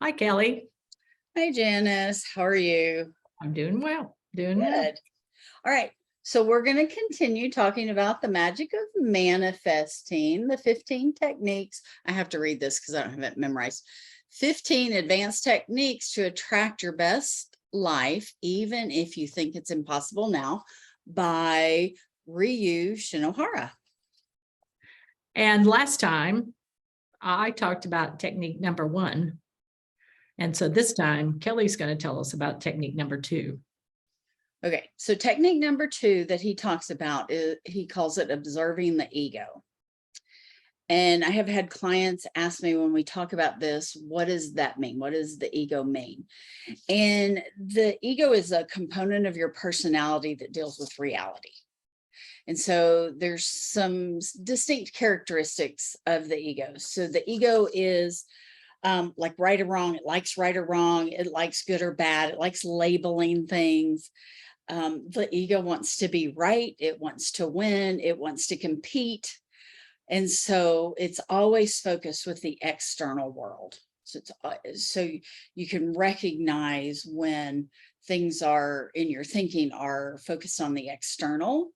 Hi, Kelly. Hi, Janice. How are you? I'm doing well. Doing well. Good. All right. So we're going to continue talking about the magic of manifesting, the 15 techniques. I have to read this because I don't have it memorized. 15 advanced techniques to attract your best life, even if you think it's impossible now, by Ryuu Shinohara. And last time I talked about technique number 1. And so this time Kelly's going to tell us about technique number 2. Okay, so technique number 2 that he talks about is he calls it observing the ego. And I have had clients ask me when we talk about this, what does that mean? What does the ego mean? And the ego is a component of your personality that deals with reality. And so there's some distinct characteristics of the ego. So the ego is like right or wrong. It likes right or wrong. It likes good or bad. It likes labeling things. The ego wants to be right. It wants to win. It wants to compete. And so it's always focused with the external world. So so you can recognize when things are in your thinking are focused on the external,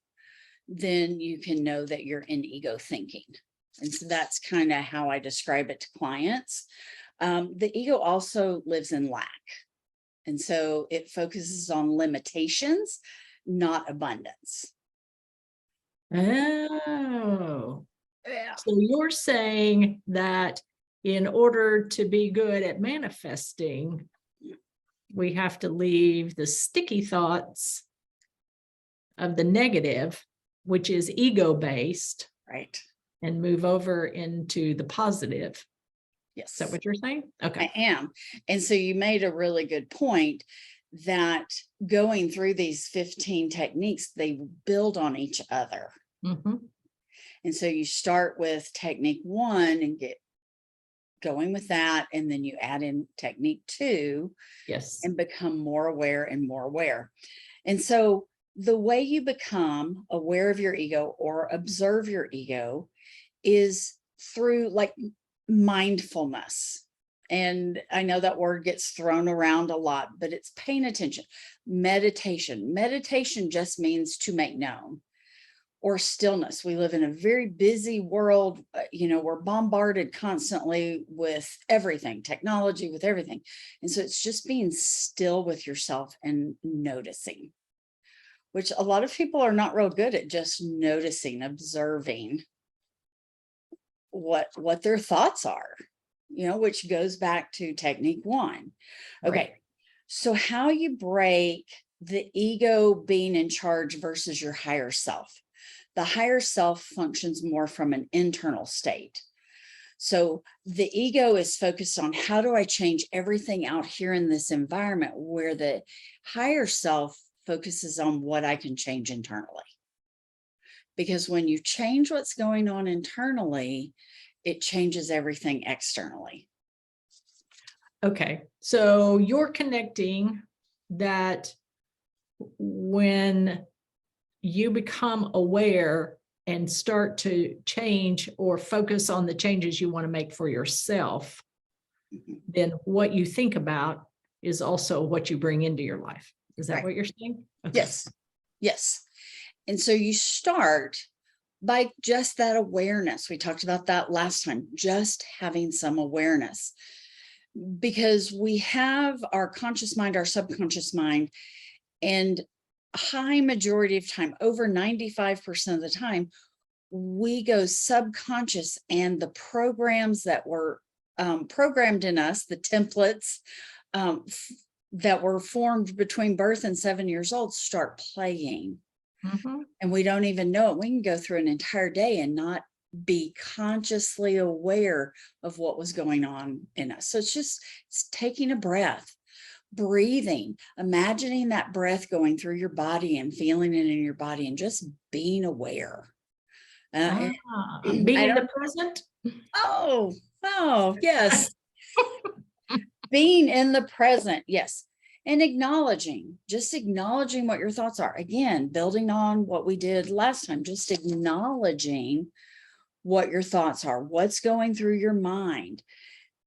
then you can know that you're in ego thinking. And so that's kind of how I describe it to clients. The ego also lives in lack. And so it focuses on limitations, not abundance. Oh, Yeah. so you're saying that in order to be good at manifesting, we have to leave the sticky thoughts of the negative, which is ego-based, Right. and move over into the positive. Yes. Is that what you're saying? Okay. I am. And so you made a really good point that going through these 15 techniques, they build on each other. Mm-hmm. And so you start with technique 1 and get going with that. And then you add in technique 2. Yes. And become more aware and more aware. And so the way you become aware of your ego or observe your ego is through like mindfulness. And I know that word gets thrown around a lot, but it's paying attention. Meditation. Meditation just means to make known, or stillness. We live in a very busy world. We're bombarded constantly with everything, technology, with everything. And so it's just being still with yourself and noticing, which a lot of people are not real good at, just noticing, observing what their thoughts are, which goes back to technique 1. Okay. Right. So how you break the ego being in charge versus your higher self. The higher self functions more from an internal state. So the ego is focused on how do I change everything out here in this environment, where the higher self focuses on what I can change internally. Because when you change what's going on internally, it changes everything externally. Okay, so you're connecting that when you become aware and start to change or focus on the changes you want to make for yourself, then what you think about is also what you bring into your life. Is that what you're saying? Okay. Yes. Yes. And so you start by just that awareness. We talked about that last time, just having some awareness, because we have our conscious mind, our subconscious mind, and a high majority of time, over 95% of the time, we go subconscious, and the programs that were programmed in us, the templates that were formed between birth and 7 years old, start playing. Mm-hmm. And we don't even know it. We can go through an entire day and not be consciously aware of what was going on in us. So it's taking a breath, breathing, imagining that breath going through your body and feeling it in your body, and just being aware. Being in the present. Oh, yes. Being in the present. Yes. And just acknowledging what your thoughts are. Again, building on what we did last time, just acknowledging what your thoughts are, what's going through your mind.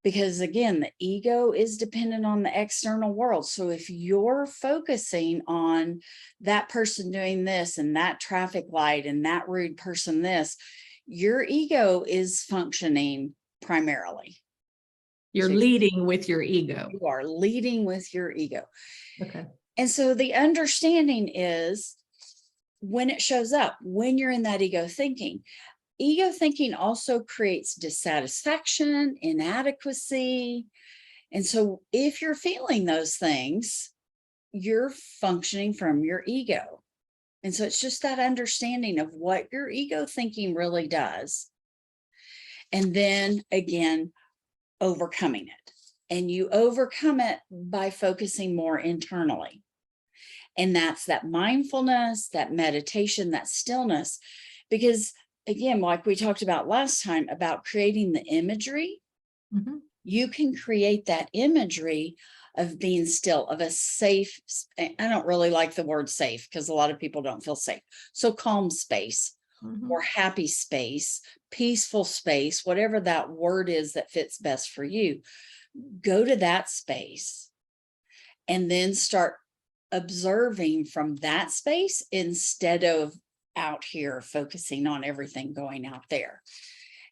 Because again, the ego is dependent on the external world. So if you're focusing on that person doing this and that traffic light and that rude person this, your ego is functioning primarily. You're leading with your ego. You are leading with your ego. Okay. And so the understanding is when it shows up, when you're in that ego thinking also creates dissatisfaction, inadequacy. And so if you're feeling those things, you're functioning from your ego. And so it's just that understanding of what your ego thinking really does. And then again, overcoming it. And you overcome it by focusing more internally. And that's that mindfulness, that meditation, that stillness. Because again, like we talked about last time about creating the imagery, you can create that imagery of being still, of a safe, I don't really like the word safe because a lot of people don't feel safe. So calm space or happy space, peaceful space, whatever that word is that fits best for you. Go to that space and then start observing from that space instead of out here focusing on everything going out there.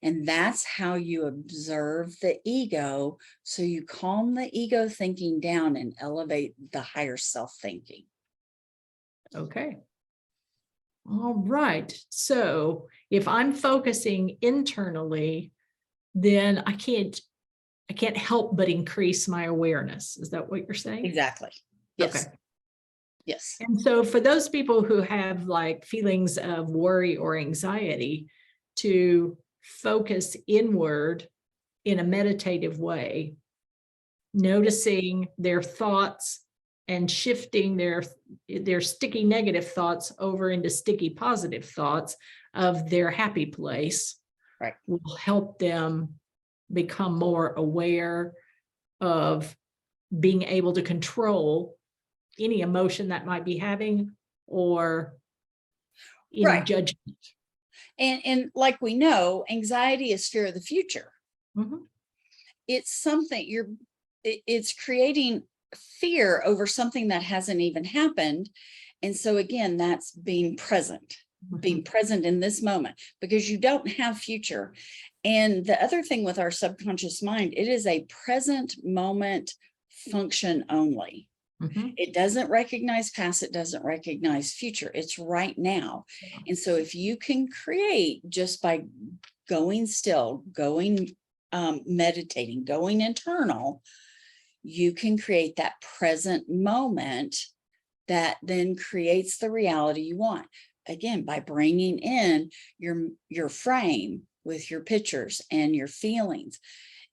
And that's how you observe the ego. So you calm the ego thinking down and elevate the higher self thinking. Okay. All right. So if I'm focusing internally, then I can't help but increase my awareness. Is that what you're saying? Exactly. Yes. Okay. Yes. And so for those people who have like feelings of worry or anxiety, to focus inward in a meditative way, noticing their thoughts and shifting their sticky negative thoughts over into sticky positive thoughts of their happy place, right, will help them become more aware of being able to control any emotion that might be having or any right, judgment. And like we know, anxiety is fear of the future. It's something it's creating fear over something that hasn't even happened. And so again, that's being present in this moment, because you don't have future. And the other thing with our subconscious mind, it is a present moment function only. It doesn't recognize past, it doesn't recognize future. It's right now. And so if you can create just by going still, meditating, going internal, you can create that present moment that then creates the reality you want. Again, by bringing in your frame with your pictures and your feelings.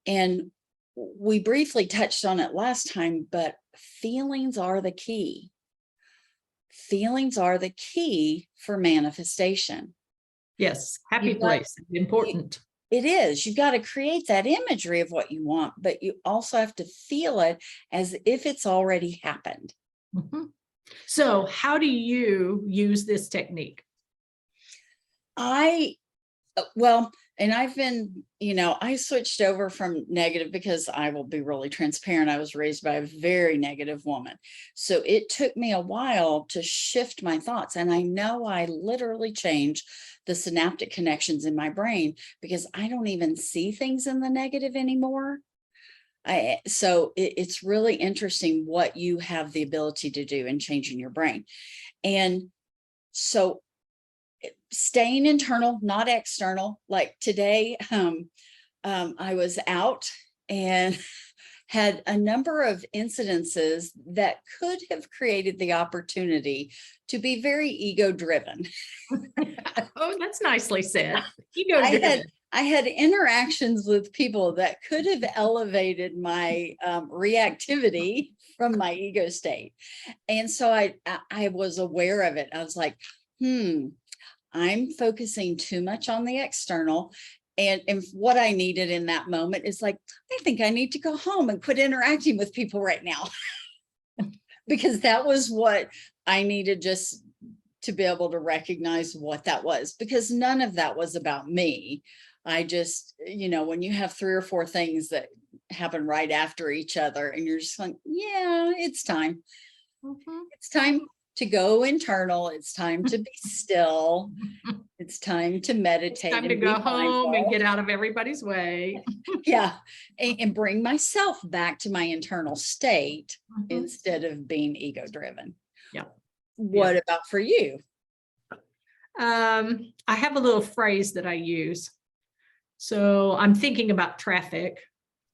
And we briefly touched on it last time, but feelings are the key. Feelings are the key for manifestation. Yes, happy place, important. It is. You've got to create that imagery of what you want, but you also have to feel it as if it's already happened. So how do you use this technique? And I've been, I switched over from negative because I will be really transparent. I was raised by a very negative woman. So it took me a while to shift my thoughts. And I know I literally changed the synaptic connections in my brain because I don't even see things in the negative anymore. So it's really interesting what you have the ability to do in changing your brain. And so staying internal, not external. Like today, I was out and had a number of incidences that could have created the opportunity to be very ego driven. Oh, that's nicely said. Ego driven. I had interactions with people that could have elevated my reactivity from my ego state. And so I was aware of it. I was like, I'm focusing too much on the external. And what I needed in that moment is like, I think I need to go home and quit interacting with people right now. Because that was what I needed, just to be able to recognize what that was, because none of that was about me. I just, when you have 3 or 4 things that happen right after each other. And you're just like, yeah, it's time. Mhm. It's time to go internal. It's time to be still. It's time to meditate Time to and be go home and mindful. get out of everybody's way. Yeah. And bring myself back to my internal state Mhm. instead of being ego driven. Yeah. What about for you? I have a little phrase that I use. So I'm thinking about traffic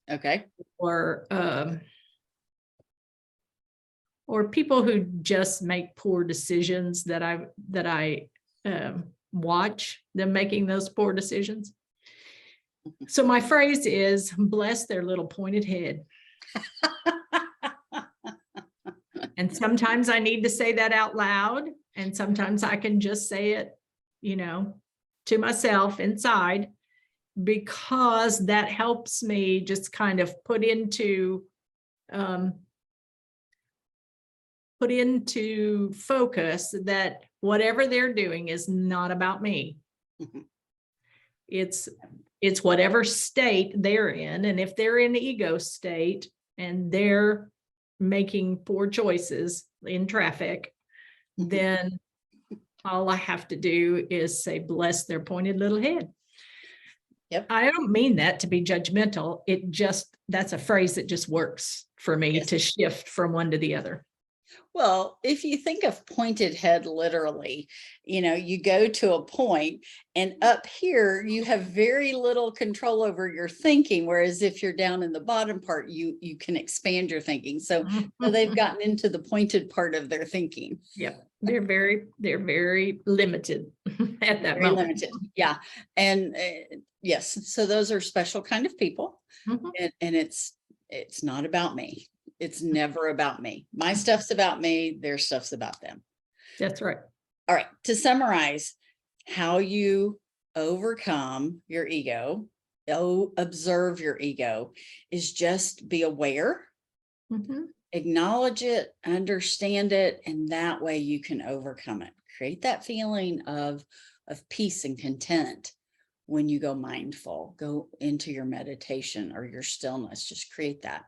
Okay. or people who just make poor decisions that I watch them making those poor decisions. So my phrase is, bless their little pointed head. And sometimes I need to say that out loud, and sometimes I can just say it, to myself inside, because that helps me just kind of put into focus that whatever they're doing is not about me. Mhm. It's whatever state they're in. And if they're in ego state and they're making poor choices in traffic, then all I have to do is say, bless their pointed little head. Yep. I don't mean that to be judgmental. That's a phrase that just works for me to shift from one to the other. Well, if you think of pointed head literally, you go to a point and up here, you have very little control over your thinking. Whereas if you're down in the bottom part, you can expand your thinking. So they've gotten into the pointed part of their thinking. Yeah, they're very limited at that Very moment. limited. Yeah. And yes, so those are special kind of people. Mhm. And it's not about me. It's never about me. My stuff's about me. Their stuff's about them. That's right. All right. To summarize, how you overcome your ego, observe your ego, is just be aware, Mhm. acknowledge it, understand it, and that way you can overcome it. Create that feeling of peace and content. When you go mindful, go into your meditation or your stillness, just create that.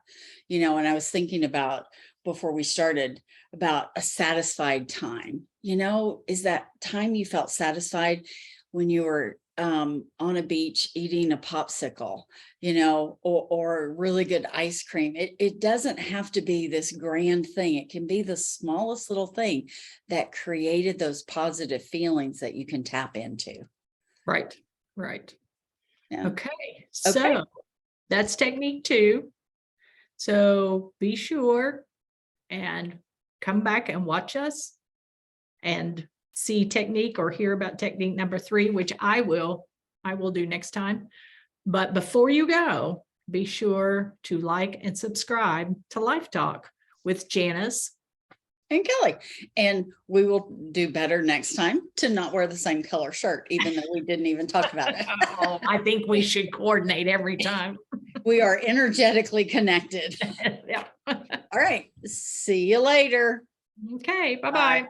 And I was thinking about, before we started, about a satisfied time. Is that time you felt satisfied when you were on a beach eating a popsicle, or really good ice cream? It doesn't have to be this grand thing. It can be the smallest little thing that created those positive feelings that you can tap into. Right. Right. Yeah. Okay. So that's technique 2. So be sure and come back and watch us and see technique or hear about technique number 3, which I will do next time. But before you go, be sure to like and subscribe to LifeTalk with Janice and Kelly. And we will do better next time to not wear the same color shirt, even though we didn't even talk about it. Oh, I think we should coordinate every time. We are energetically connected. Yeah. All right. See you later. Okay. Bye-bye. Bye.